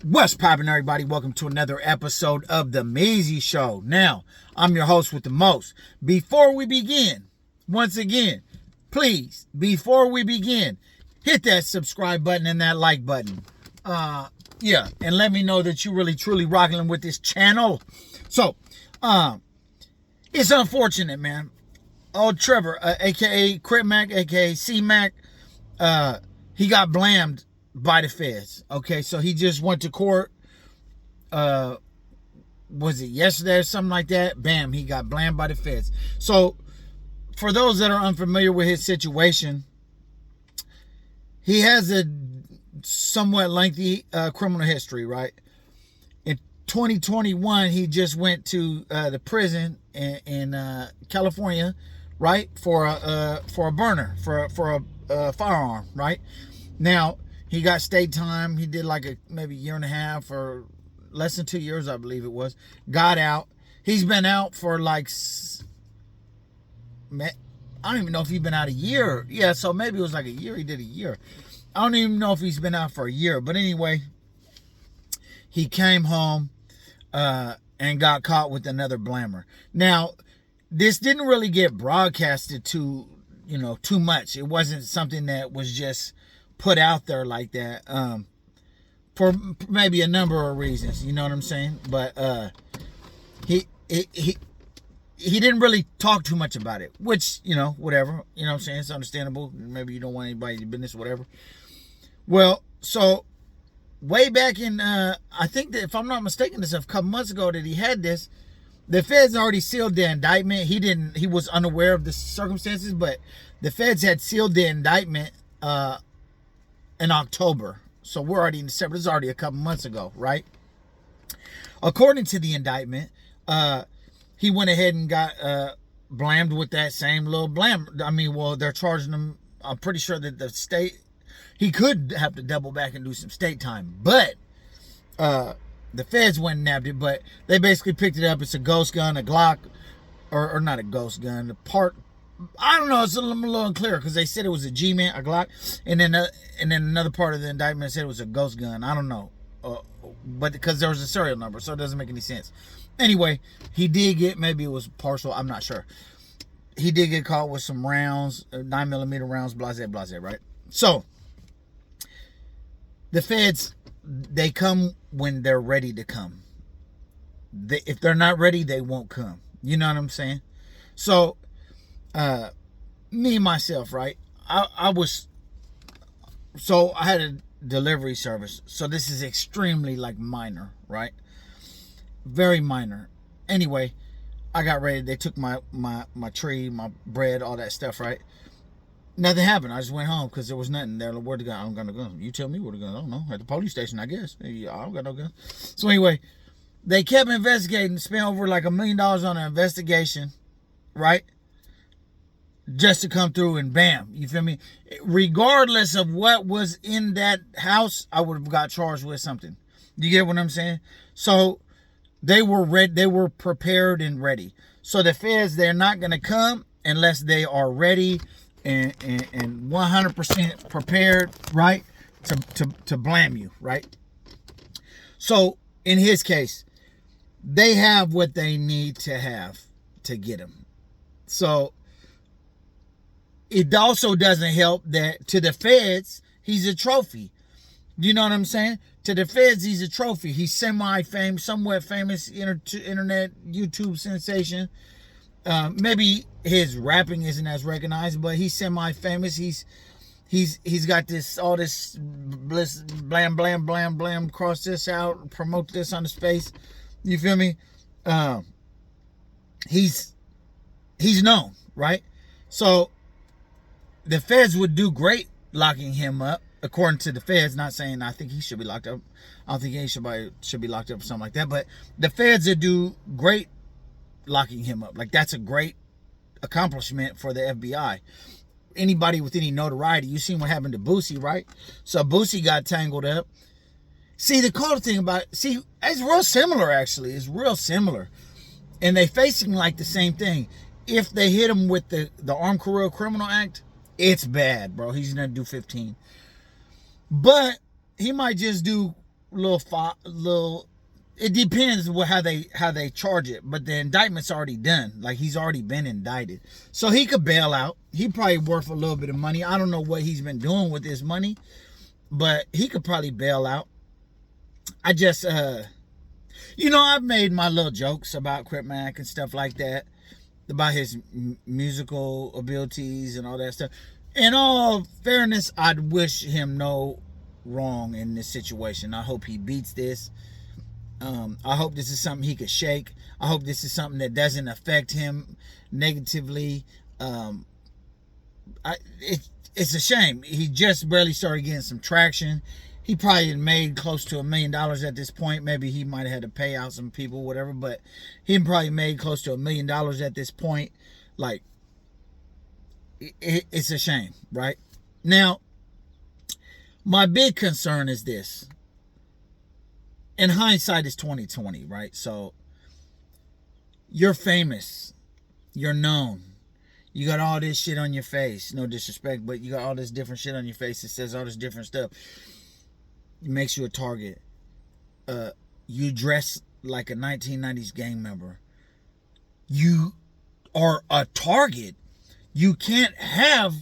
What's poppin', everybody? Welcome to another episode of The Measy Show. Now, I'm your host with the most. Before we begin, once again, please, before we begin, hit that subscribe button and that like button. Yeah, and let me know that you really, truly rocking with this channel. So, it's unfortunate, man. Old Trevor, a.k.a. Crip, a.k.a. CMAC, he got blamed by the feds. Okay, so he just went to court. Was it yesterday or something like that? Bam, he got blamed by the feds. So for those that are unfamiliar with his situation, he has a somewhat lengthy criminal history, right? In 2021, he just went to the prison in California, right, for a burner, for a firearm, right? Now, he got state time. He did like maybe a year and a half or less than 2 years, I believe it was. Got out. He's been out for like, I don't even know if he's been out a year. Yeah, so maybe it was like a year. He did a year. I don't even know if he's been out for a year. But anyway, he came home and got caught with another blamer. Now, this didn't really get broadcasted too much. It wasn't something that was just put out there like that, for maybe a number of reasons, you know what I'm saying? But he didn't really talk too much about it, which, whatever, you know what I'm saying? It's understandable. Maybe you don't want anybody to business, whatever. Well, so way back in, I think that if I'm not mistaken, this a couple months ago that he had this, the feds already sealed the indictment. He was unaware of the circumstances, but the feds had sealed the indictment in October. So we're already in December. This is already a couple months ago, right? According to the indictment, he went ahead and got blamed with that same little blame. I mean, well, they're charging him. I'm pretty sure that the state, he could have to double back and do some state time. But the feds went and nabbed it. But they basically picked it up. It's a ghost gun, a Glock, or not a ghost gun. The part, I don't know, it's a little unclear because they said it was a G-Man, a Glock, and then another part of the indictment said it was a ghost gun. I don't know, but because there was a serial number, so it doesn't make any sense. Anyway, he did get, maybe it was partial, I'm not sure. He did get caught with some rounds, 9mm rounds, blase, right? So, the feds, they come when they're ready to come. If they're not ready, they won't come. You know what I'm saying? So, me myself, right? I had a delivery service. So this is extremely like minor, right? Very minor. Anyway, I got ready. They took my tree, my bread, all that stuff, right? Nothing happened. I just went home because there was nothing there. Where the gun? I don't got no gun. You tell me where the gun. I don't know. At the police station, I guess. I don't got no gun. So anyway, they kept investigating, spent over like $1 million on an investigation, right? Just to come through and bam, you feel me? Regardless of what was in that house, I would have got charged with something. You get what I'm saying? So they were ready, they were prepared and ready. So the feds, they're not gonna come unless they are ready and 100% prepared, right? To blame you, right? So in his case, they have what they need to have to get him. So it also doesn't help that to the feds, he's a trophy. You know what I'm saying? To the feds, he's a trophy. He's semi-famous, somewhat famous internet YouTube sensation. Maybe his rapping isn't as recognized, but he's semi-famous. He's got all this bliss, blam, blam, blam, blam, cross this out, promote this on his face. You feel me? He's known, right? So the feds would do great locking him up, according to the feds. Not saying I think he should be locked up. I don't think he should be locked up or something like that. But the feds would do great locking him up. Like, that's a great accomplishment for the FBI. Anybody with any notoriety, you seen what happened to Boosie, right? So Boosie got tangled up. See, the cool thing about it's real similar, actually. It's real similar. And they facing like the same thing. If they hit him with the Armed Career Criminal Act, it's bad, bro. He's gonna do 15. But he might just do little. It depends how they charge it, but the indictment's already done. Like, he's already been indicted, so he could bail out. He probably worth a little bit of money. I don't know what he's been doing with his money, but he could probably bail out. I just I've made my little jokes about Crip Mac and stuff like that, about his musical abilities and all that stuff. In all fairness, I'd wish him no wrong in this situation. I hope he beats this. I hope this is something he could shake. I hope this is something that doesn't affect him negatively. It's a shame. He just barely started getting some traction. He probably made close to $1 million at this point. Maybe he might have had to pay out some people, whatever, but he probably made close to $1 million at this point. Like, it's a shame, right? Now, my big concern is this. In hindsight, it's 2020, right? So you're famous, you're known, you got all this shit on your face. No disrespect, but you got all this different shit on your face. It says all this different stuff. It makes you a target. You dress like a 1990s gang member. You are a target. You can't have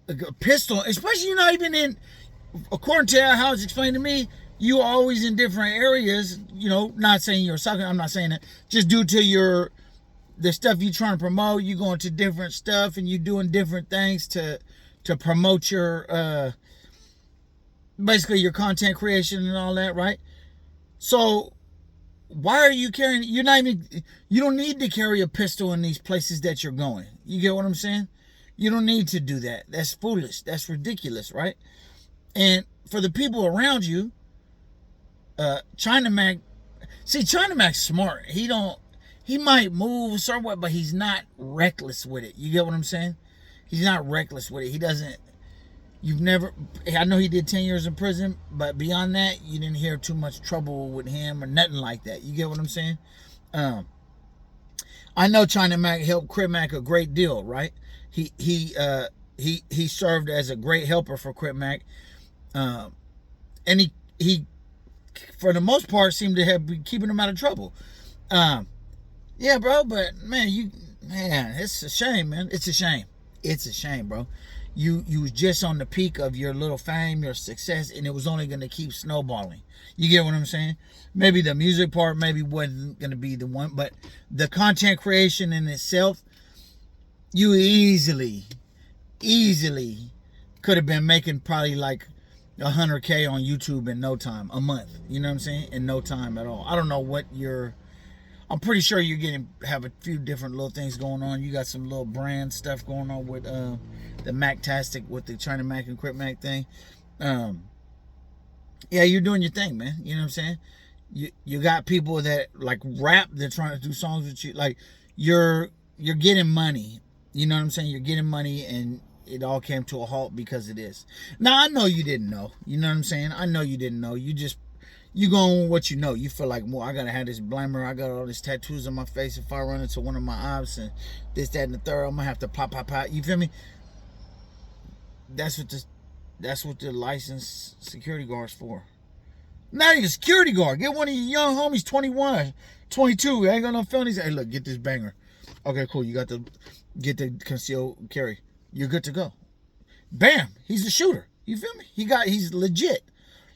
a pistol, especially you're not even in. According to how it's explained to me, you always in different areas, not saying you're a sucker, I'm not saying that. Just due to the stuff you're trying to promote, you going to different stuff and you doing different things to promote your, basically your content creation and all that, right? So why are you carrying, you don't need to carry a pistol in these places that you're going. You get what I'm saying? You don't need to do that. That's foolish. That's ridiculous, right? And for the people around you, China Mac Mac's smart. He might move somewhat, but he's not reckless with it. You get what I'm saying? He's not reckless with it. I know he did 10 years in prison, but beyond that, you didn't hear too much trouble with him or nothing like that. You get what I'm saying? I know China Mac helped Crip Mac a great deal, right? He served as a great helper for Crip Mac. And he for the most part seemed to have been keeping him out of trouble. Yeah, bro, but man, it's a shame, man. It's a shame, bro. You was just on the peak of your little fame, your success, and it was only going to keep snowballing. You get what I'm saying? Maybe the music part maybe wasn't going to be the one, but the content creation in itself, you easily could have been making probably like $100K on YouTube in no time, a month. You know what I'm saying? In no time at all. I don't know what I'm pretty sure you're have a few different little things going on. You got some little brand stuff going on with the Mactastic, with the China Mac and Crip Mac thing. Yeah, you're doing your thing, man. You know what I'm saying? You got people that like rap, they're trying to do songs with you. Like, you're getting money. You know what I'm saying? You're getting money, and it all came to a halt because of this. Now, I know you didn't know. You know what I'm saying? I know you didn't know. You go on what you know. You feel like, well, I gotta have this blamer. I got all these tattoos on my face. If I run into one of my ops and this, that, and the third, I'm gonna have to pop. You feel me? That's what the licensed security guard's for. Not even security guard. Get one of your young homies, 21, 22. Ain't got no felonies. Hey, look, get this banger. Okay, cool. You get the concealed carry. You're good to go. Bam. He's a shooter. You feel me? He's legit.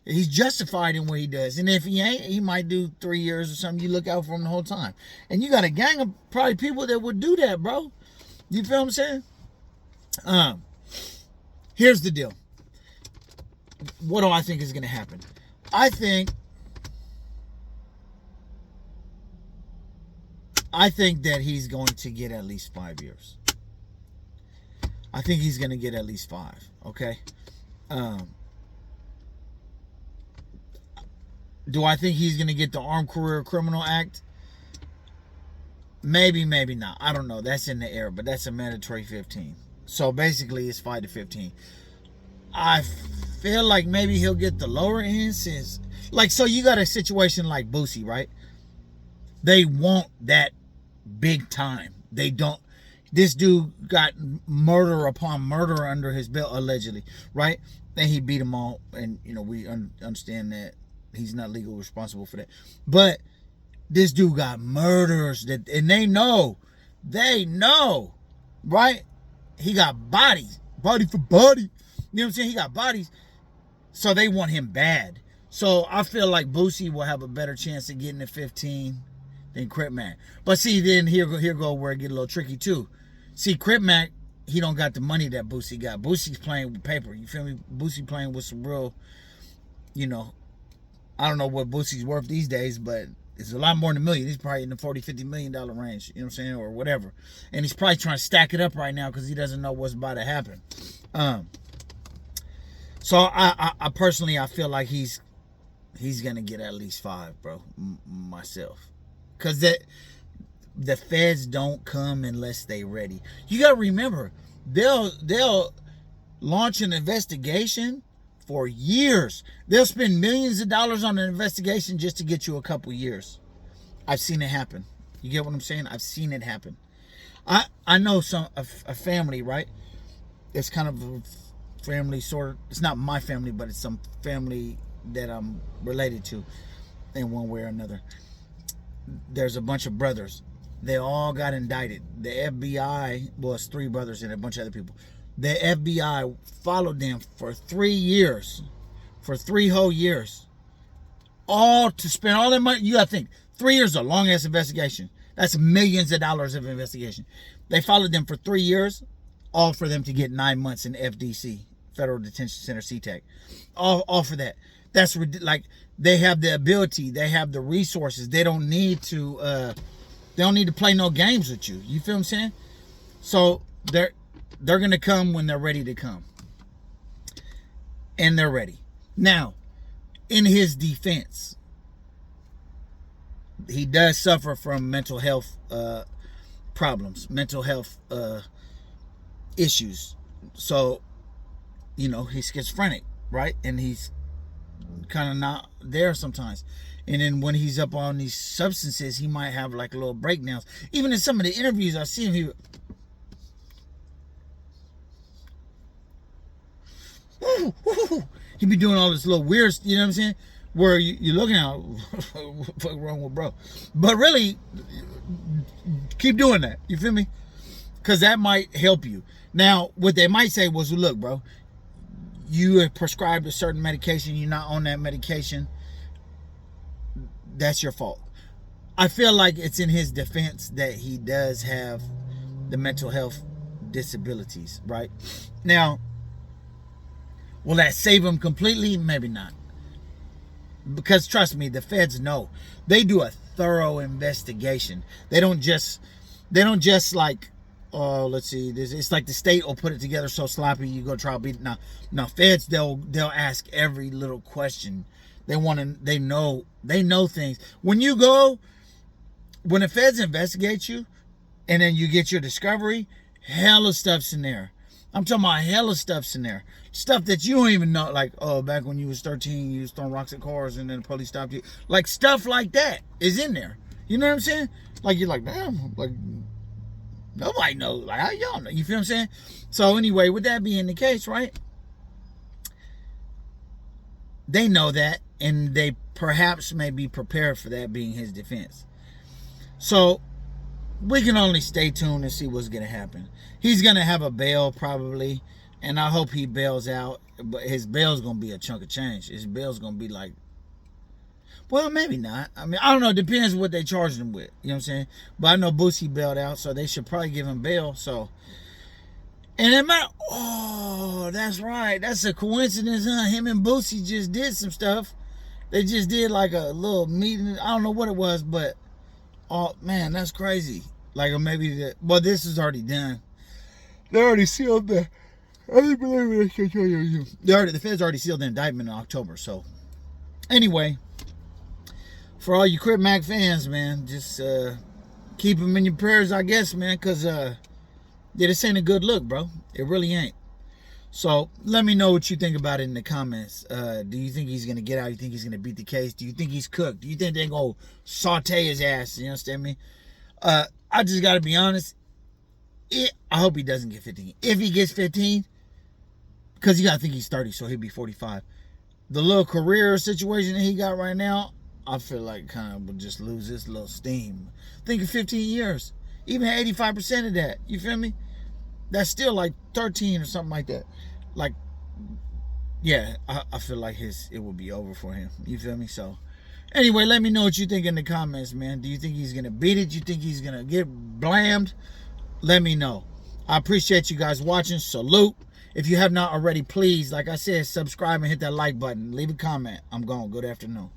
He's justified in what he does. And if he ain't, he might do 3 years or something. You look out for him the whole time. And you got a gang of probably people that would do that, bro. You feel what I'm saying? Here's the deal. What do I think is going to happen? I think that he's going to get at least 5 years. I think he's going to get at least 5. Okay? Do I think he's going to get the Armed Career Criminal Act? Maybe, maybe not. I don't know. That's in the air, but that's a mandatory 15. So basically, it's 5 to 15. I feel like maybe he'll get the lower end since, like, so you got a situation like Boosie, right? They want that big time. They don't. This dude got murder upon murder under his belt, allegedly, right? And he beat them all, and we understand that He's not legally responsible for that. But this dude got murders and they know, right? He got bodies, body for body. You know what I'm saying? He got bodies, so they want him bad. So I feel like Boosie will have a better chance of getting to 15 than Crip Mac. But see, then here go where it get a little tricky too. See, Crip Mac, he don't got the money that Boosie got. Boosie's playing with paper. You feel me? Boosie playing with some real, I don't know what Boosie's worth these days, but it's a lot more than $1 million. He's probably in the $40-50 million range, you know what I'm saying, or whatever. And he's probably trying to stack it up right now because he doesn't know what's about to happen. So I personally, I feel like he's gonna get at least 5, bro. Myself, because the feds don't come unless they ready. You gotta remember, they'll launch an investigation for years. They'll spend millions of dollars on an investigation just to get you a couple years. I've seen it happen. You get what I'm saying? I've seen it happen. I know a family, right? It's kind of a family, sort of. It's not my family, but it's some family that I'm related to in one way or another. There's a bunch of brothers. They all got indicted. The FBI, well, it's 3 brothers and a bunch of other people. The FBI followed them for 3 years, for 3 whole years, all to spend all their money. You gotta think, 3 years is a long ass investigation. That's millions of dollars of investigation. They followed them for 3 years, all for them to get 9 months in FDC, Federal Detention Center, CTAC, all for that. That's like, they have the ability, they have the resources. They don't need to play no games with you. You feel what I'm saying? So they're gonna come when they're ready to come, and they're ready. Now, in his defense, he does suffer from mental health problems, mental health issues. So, he's schizophrenic, right? And he's kind of not there sometimes. And then when he's up on these substances, he might have like little breakdowns. Even in some of the interviews I see him, he be doing all this little weird, you know what I'm saying? Where you're looking at, what's wrong with bro? But really, keep doing that. You feel me? Because that might help you. Now, what they might say was, look, bro, you are prescribed a certain medication, you're not on that medication, that's your fault. I feel like it's in his defense that he does have the mental health disabilities, right? Now, will that save him completely? Maybe not. Because trust me, the feds know. They do a thorough investigation. They don't just like, oh, let's see, it's like the state will put it together so sloppy you go try to beat it. Now feds, they'll ask every little question. They know things. When the feds investigate you and then you get your discovery, hella stuff's in there. I'm talking about hella stuff's in there. Stuff that you don't even know, like, oh, back when you was 13, you was throwing rocks at cars and then the police stopped you. Like, stuff like that is in there. You know what I'm saying? Like, you're like, damn, like, nobody knows. Like, how y'all know? You feel what I'm saying? So anyway, with that being the case, right? They know that, and they perhaps may be prepared for that being his defense. So we can only stay tuned and see what's going to happen. He's going to have a bail probably, and I hope he bails out, but his bail's going to be a chunk of change. His bail's going to be like, well, maybe not. I mean, I don't know. It depends what they charged him with. You know what I'm saying? But I know Boosie bailed out, so they should probably give him bail. So, and it might, oh, that's right. That's a coincidence, huh? Him and Boosie just did some stuff. They just did like a little meeting. I don't know what it was, but, oh, man, that's crazy. Like, or maybe, well, this is already done. They already sealed the, I didn't believe it. The feds already sealed the indictment in October. So, anyway, for all you Crip Mac fans, man, just keep them in your prayers, I guess, man, because this ain't a good look, bro. It really ain't. So let me know what you think about it in the comments. Do you think he's going to get out? You think he's going to beat the case? Do you think he's cooked? Do you think they're going to saute his ass? You understand me? I just got to be honest. I hope he doesn't get 15. If he gets 15, because you got to think he's 30, so he'll be 45. the little career situation that he got right now, I feel like kind of would just lose his little steam. Think of 15 years, even 85% of that. You feel me? That's still like 13 or something like that. Like, yeah, I feel like it will be over for him. You feel me? So, anyway, let me know what you think in the comments, man. Do you think he's gonna beat it? Do you think he's gonna get blammed? Let me know. I appreciate you guys watching. Salute. If you have not already, please, like I said, subscribe and hit that like button. Leave a comment. I'm gone. Good afternoon.